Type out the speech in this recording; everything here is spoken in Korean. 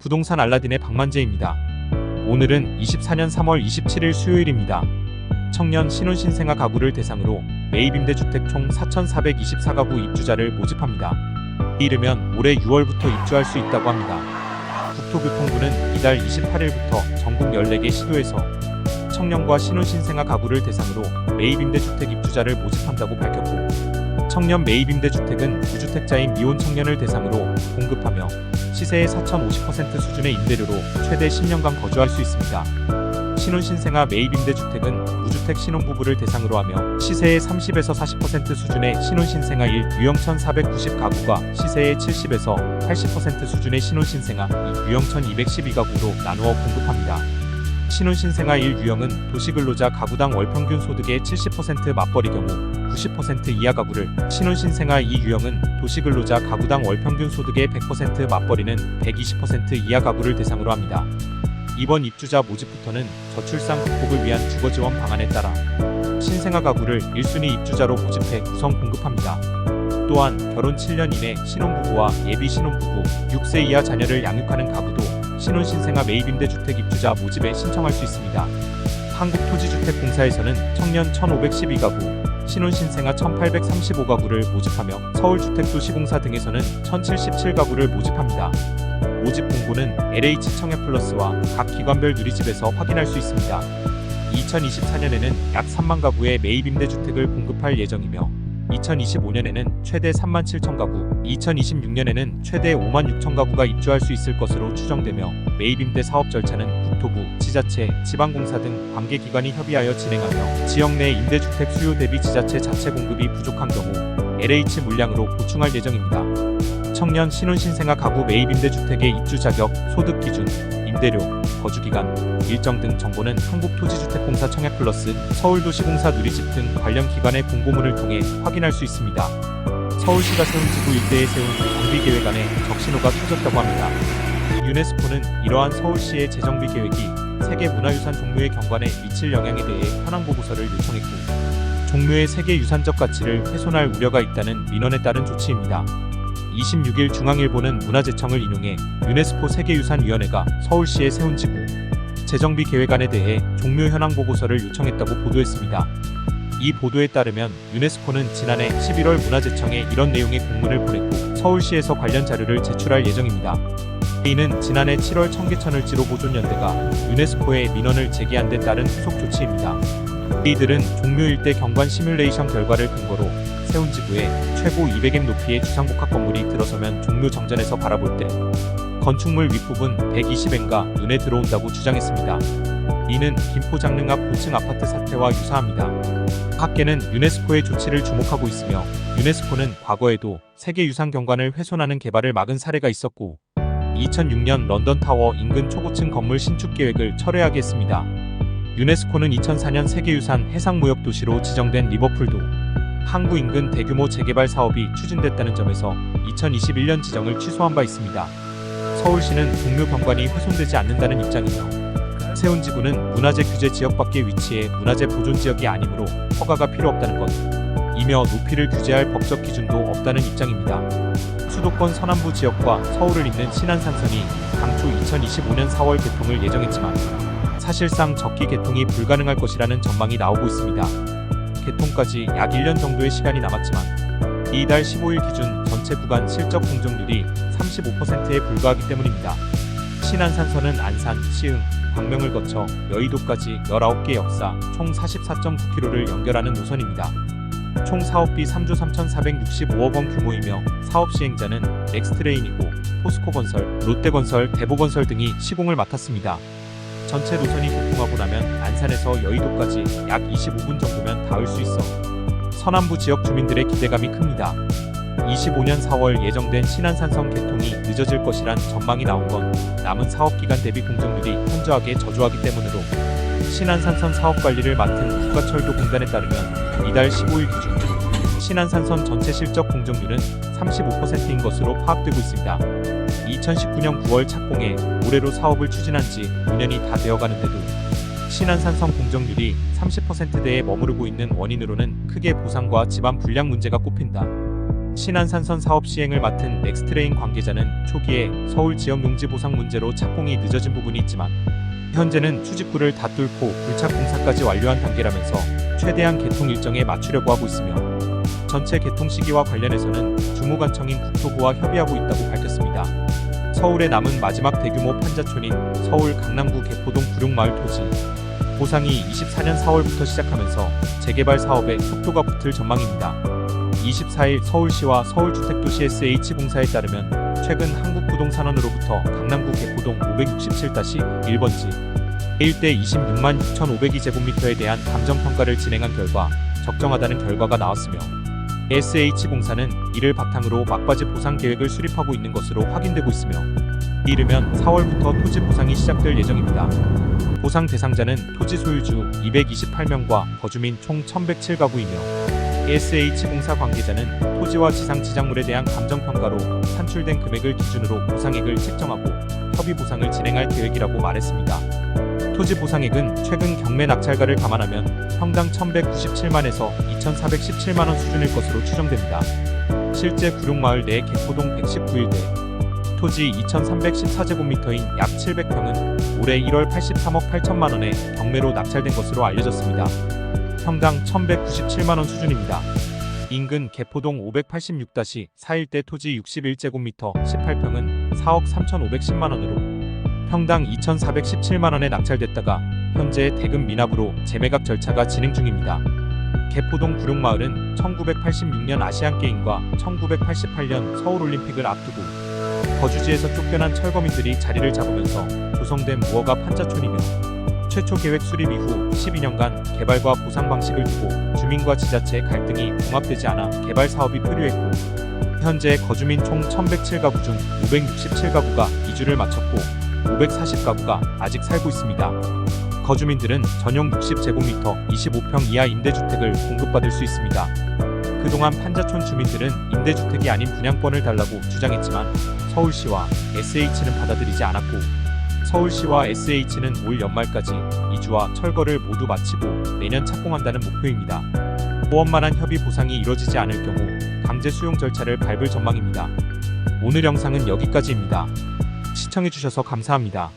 부동산 알라딘의 박만재입니다. 오늘은 24년 3월 27일 수요일입니다. 청년 신혼신생아 가구를 대상으로 매입임대주택 총 4,424가구 입주자를 모집합니다. 이르면 올해 6월부터 입주할 수 있다고 합니다. 국토교통부는 이달 28일부터 전국 14개 시도에서 청년과 신혼신생아 가구를 대상으로 매입임대주택 입주자를 모집한다고 밝혔고, 청년 매입임대주택은 무주택자인 미혼 청년을 대상으로 공급하며 시세의 4,050% 수준의 임대료로 최대 10년간 거주할 수 있습니다. 신혼신생아 매입임대주택은 무주택 신혼부부를 대상으로 하며 시세의 30에서 40% 수준의 신혼신생아 1 유형 1,490가구가 시세의 70에서 80% 수준의 신혼신생아 2 유형 1,212가구로 나누어 공급합니다. 신혼신생아 1 유형은 도시근로자 가구당 월평균 소득의 70% 맞벌이 경우 90% 이하 가구를, 신혼신생아 2 유형은 도시근로자 가구당 월평균 소득의 100% 맞벌이는 120% 이하 가구를 대상으로 합니다. 이번 입주자 모집부터는 저출산 극복을 위한 주거지원 방안에 따라 신생아 가구를 1순위 입주자로 모집해 우선 공급합니다. 또한 결혼 7년 이내 신혼부부와 예비 신혼부부, 6세 이하 자녀를 양육하는 가구도 신혼신생아 매입임대주택 입주자 모집에 신청할 수 있습니다. 한국토지주택공사에서는 청년 1,512가구, 신혼신생아 1,835가구를 모집하며 서울주택도시공사 등에서는 1,077가구를 모집합니다. 모집 공고는 LH청약플러스와 각 기관별 누리집에서 확인할 수 있습니다. 2024년에는 약 3만 가구의 매입임대주택을 공급할 예정이며 2025년에는 최대 3만 7천 가구, 2026년에는 최대 5만 6천 가구가 입주할 수 있을 것으로 추정되며, 매입임대 사업 절차는 국토부, 지자체, 지방공사 등 관계기관이 협의하여 진행하며 지역 내 임대주택 수요 대비 지자체 자체 공급이 부족한 경우 LH 물량으로 보충할 예정입니다. 청년 신혼신생아 가구 매입임대주택의 입주 자격, 소득 기준, 임대료, 거주기간, 일정 등 정보는 한국토지주택공사 청약플러스, 서울도시공사 누리집 등 관련 기관의 공고문을 통해 확인할 수 있습니다. 서울시가 세운 지구 일대에 세운 정비계획안에 적신호가 켜졌다고 합니다. 유네스코는 이러한 서울시의 재정비 계획이 세계문화유산 종묘의 경관에 미칠 영향에 대해 현황보고서를 요청했고, 종묘의 세계유산적 가치를 훼손할 우려가 있다는 민원에 따른 조치입니다. 26일 중앙일보는 문화재청을 인용해 유네스코 세계유산위원회가 서울시에 세운 지구 재정비 계획안에 대해 종묘 현황 보고서를 요청했다고 보도했습니다. 이 보도에 따르면 유네스코는 지난해 11월 문화재청에 이런 내용의 공문을 보냈고, 서울시에서 관련 자료를 제출할 예정입니다. 이는 지난해 7월 청계천을 지로보존연대가 유네스코에 민원을 제기한 데 따른 후속 조치입니다. 이들은 종묘 일대 경관 시뮬레이션 결과를 근거로 세운 지구에 최고 200m 높이의 주상복합 건물이 들어서면 종묘 정전에서 바라볼 때 건축물 윗부분 120m가 눈에 들어온다고 주장했습니다. 이는 김포장릉 앞 고층 아파트 사태와 유사합니다. 학계는 유네스코의 조치를 주목하고 있으며, 유네스코는 과거에도 세계유산 경관을 훼손하는 개발을 막은 사례가 있었고 2006년 런던타워 인근 초고층 건물 신축 계획을 철회하게 했습니다. 유네스코는 2004년 세계유산 해상무역도시로 지정된 리버풀도 항구 인근 대규모 재개발 사업이 추진됐다는 점에서 2021년 지정을 취소한 바 있습니다. 서울시는 종묘 경관이 훼손되지 않는다는 입장이며, 세운 지구는 문화재 규제 지역 밖에 위치해 문화재 보존 지역이 아니므로 허가가 필요 없다는 것 이며 높이를 규제할 법적 기준도 없다는 입장입니다. 수도권 서남부 지역과 서울을 잇는 신안산선이 당초 2025년 4월 개통을 예정했지만 사실상 적기 개통이 불가능할 것이라는 전망이 나오고 있습니다. 개통까지 약 1년 정도의 시간이 남았지만 이달 15일 기준 전체 구간 실적 공정률이 35%에 불과하기 때문입니다. 신안산선은 안산, 시흥, 광명을 거쳐 여의도까지 19개 역사 총 44.9km를 연결하는 노선입니다. 총 사업비 3조 3,465억 원 규모이며 사업 시행자는 넥스트레인이고 포스코건설, 롯데건설, 대보건설 등이 시공을 맡았습니다. 전체 노선이 개통하고 나면 안산에서 여의도까지 약 25분 정도면 닿을 수 있어 서남부 지역 주민들의 기대감이 큽니다. 25년 4월 예정된 신안산선 개통이 늦어질 것이란 전망이 나온 건 남은 사업기간 대비 공정률이 현저하게 저조하기 때문으로, 신안산선 사업관리를 맡은 국가철도공단에 따르면 이달 15일 기준 신안산선 전체 실적 공정률은 35%인 것으로 파악되고 있습니다. 2019년 9월 착공해 올해로 사업을 추진한 지 5년이 다 되어가는데도 신안산선 공정률이 30%대에 머무르고 있는 원인으로는 크게 보상과 지반 불량 문제가 꼽힌다. 신안산선 사업 시행을 맡은 넥스트레인 관계자는 초기에 서울 지역 용지 보상 문제로 착공이 늦어진 부분이 있지만 현재는 추진구를 다 뚫고 불착 공사까지 완료한 단계라면서 최대한 개통 일정에 맞추려고 하고 있으며 전체 개통 시기와 관련해서는 주무관청인 국토부와 협의하고 있다고 밝혔습니다. 서울에 남은 마지막 대규모 판자촌인 서울 강남구 개포동 구룡마을 토지 보상이 24년 4월부터 시작하면서 재개발 사업에 속도가 붙을 전망입니다. 24일 서울시와 서울주택도시 SH공사에 따르면 최근 한국부동산원으로부터 강남구 개포동 567-1번지 일대 26만 6,502제곱미터에 대한 감정평가를 진행한 결과 적정하다는 결과가 나왔으며 SH공사는 이를 바탕으로 막바지 보상 계획을 수립하고 있는 것으로 확인되고 있으며 이르면 4월부터 토지 보상이 시작될 예정입니다. 보상 대상자는 토지 소유주 228명과 거주민 총 1,107가구이며 SH공사 관계자는 토지와 지상 지작물에 대한 감정평가로 산출된 금액을 기준으로 보상액을 책정하고 협의 보상을 진행할 계획이라고 말했습니다. 토지 보상액은 최근 경매 낙찰가를 감안하면 평당 1,197만에서 2,417만원 수준일 것으로 추정됩니다. 실제 구룡마을 내 개포동 119일대 토지 2,314제곱미터인 약 700평은 올해 1월 83억 8천만원에 경매로 낙찰된 것으로 알려졌습니다. 평당 1,197만원 수준입니다. 인근 개포동 586-4일대 토지 61제곱미터 18평은 4억 3,510만원으로 평당 2,417만원에 낙찰됐다가 현재 대금 미납으로 재매각 절차가 진행 중입니다. 개포동 구룡마을은 1986년 아시안게임과 1988년 서울올림픽을 앞두고 거주지에서 쫓겨난 철거민들이 자리를 잡으면서 조성된 무허가 판자촌이며 최초 계획 수립 이후 12년간 개발과 보상 방식을 두고 주민과 지자체의 갈등이 봉합되지 않아 개발 사업이 표류했고 현재 거주민 총 1,107가구 중 567가구가 이주를 마쳤고 540가구가 아직 살고 있습니다. 거주민들은 전용 60제곱미터 25평 이하 임대주택을 공급받을 수 있습니다. 그동안 판자촌 주민들은 임대주택이 아닌 분양권을 달라고 주장했지만 서울시와 SH는 받아들이지 않았고 서울시와 SH는 올 연말까지 이주와 철거를 모두 마치고 내년 착공한다는 목표입니다. 보험만한 협의 보상이 이뤄지지 않을 경우 강제 수용 절차를 밟을 전망입니다. 오늘 영상은 여기까지입니다. 시청해주셔서 감사합니다.